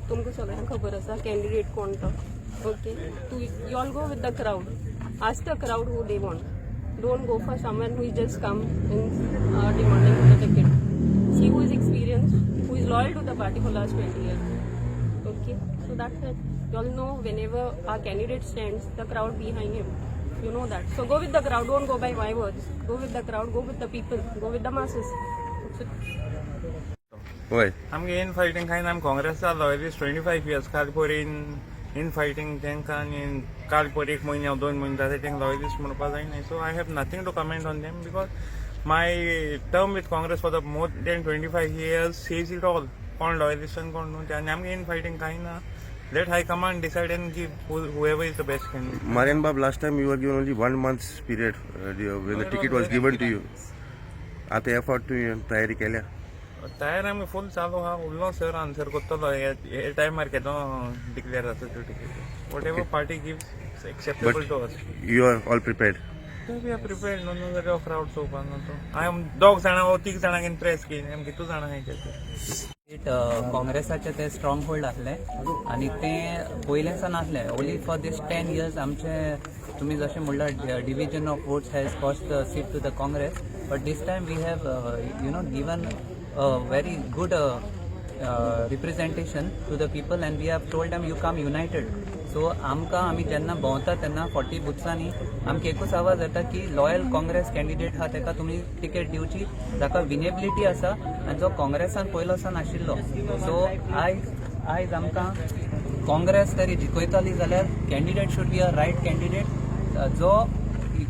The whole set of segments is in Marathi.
तुमको सगळ्यांना खबर आसा कॅन्डिडेट कोणतो. Okay, you all go with the crowd. Ask the crowd who they want. Don't go for someone who is just come in demanding the ticket. See who is experienced, who is loyal to the party for last 20 years. Okay, so that's it. You all know whenever our candidate stands, the crowd behind him. You know that. So go with the crowd. Don't go by my words. Go with the crowd. Go with the people. Go with the masses. Why? I'm in fighting kind. I'm Congress loyalist 25 years. Kalpur in fighting tank and in Kalpur ek mahina 2 mahina that thing loyalist म्हणून जाय. So I have nothing to comment on them because my term with Congress for the more than 25 years says it all. कोण loyalist and कोण no. And I'm in fighting kind na. Let High Command decide and give whoever is the best candidate. Marian Bab, last time you were given only 1 month's period when the ticket was given to you. आता effort to तयारी केल्या. तयार आम्ही फुल चालू हा उरलो सर आन्सर करतलो हे टायमार केदो डिक्लेअर जाता तो ticket whatever party gives acceptable to us. You are all prepared. We are prepared no no जाल्यार क्राउड चोवपा नो तो हांव 2 जाणां ओ 3 जाणांक प्रेस केली आमी कितू जाणां हाय काँग्रेसाचे ते स्ट्रॉंग होल्ड आसले आणि ते पयलेसान आसले ओन्ली फॉर दिस 10 years आमचे तुम्ही जशें म्हणल्यार division of votes has cost the seat to the Congress but this time we have given very good representation to the people and we have told them you come united. So आमकां आमी जेन्ना भोंवता तेन्ना 40 बुथ्सांनी आमकां एकूच आवाज येता की लॉयल काँग्रेस कॅन्डिडेट आहा तेका तुमी टिकेट दिवची जाका विनेबिलिटी आसा आनी जो काँग्रेसान पयलोसान आशिल्लो. सो आयज आमकां काँग्रेस तरी जिखयतली जाल्यार candidate should be a right candidate जो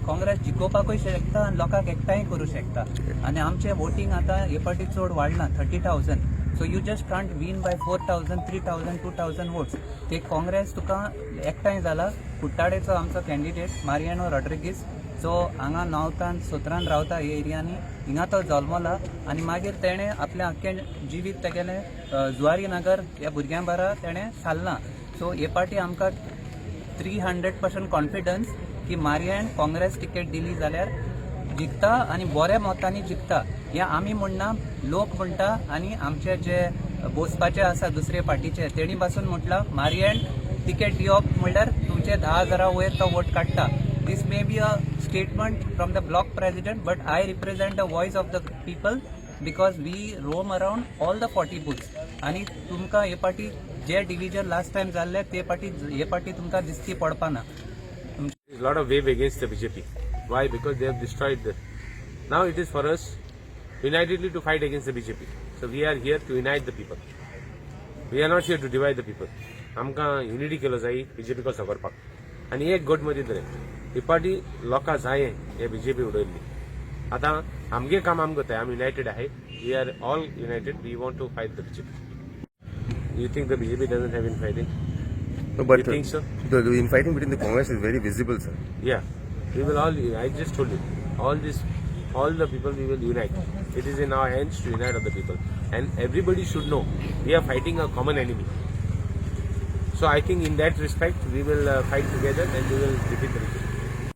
काँग्रेस जिखोवपाकूय शकता आनी लोकांक एकठांय करूं शकता. आनी आमचें वोटींग आतां हे फावटी चड वाडलां 30,000. So you just can't win by 4,000, 3,000, 2,000 votes. ते काँग्रेस तुका एकठांय जाला. कुट्टाडेचो आमचो कॅन्डिडेट मारियानो रॉड्रिगीस जो हांगा नॉर्थान सोत्रान रावता हे एरियांनी हिंगा तो जल्मला आनी मागीर तेणें आपलें आख्खें जिवीत तेगेलें जुवारी नगर ह्या भुरग्यां बारा तेणें सारलां. सो हे फावटी आमकां 300% कॉन्फिडन्स की मारियान काँग्रेस टिकेट दिली जाल्यार जिखता आनी बऱ्या मतांनी जिखता. हें आमी म्हणना लोक म्हणटा आनी आमचे जे बोसपाचे आसा दुसरे पार्टीचे तेणी पासून म्हटलां मारियान टिकेट दिवप म्हणल्यार तुमचे 10,000 वयर तो वोट काडटा. This may be a statement from the block president but I represent the voice of the people because we roam around all the 40 booths. आनी तुमकां हे पाटी जे डिव्हिजन लास्ट टायम जाल्ले ते पाटी तुमकां दिसती पडपाना. A lot of wave against the BJP. Why? Because they have destroyed the. Now it is for us unitedly to fight against the BJP. So we are here to unite the people. We are not here to divide the people. आमकां unity केलो जाय BJP को सगोरपाक. आनी एक गोट मदीं धरय ही पार्टी लोकां जाय हे बीजेपी उडयल्ली आतां आमगे काम आमी करताय आमी युनायटेड आहाय we are all united we want to fight the BJP you think the BJP doesn't have in fighting No, but You think so? the infighting between the Congress is very visible, sir. Yeah, we will all. I just told you, all the people we will unite. It is in our hands to unite other people, and everybody should know we are fighting a common enemy. So I think in that respect we will fight together and we will defeat the BJP.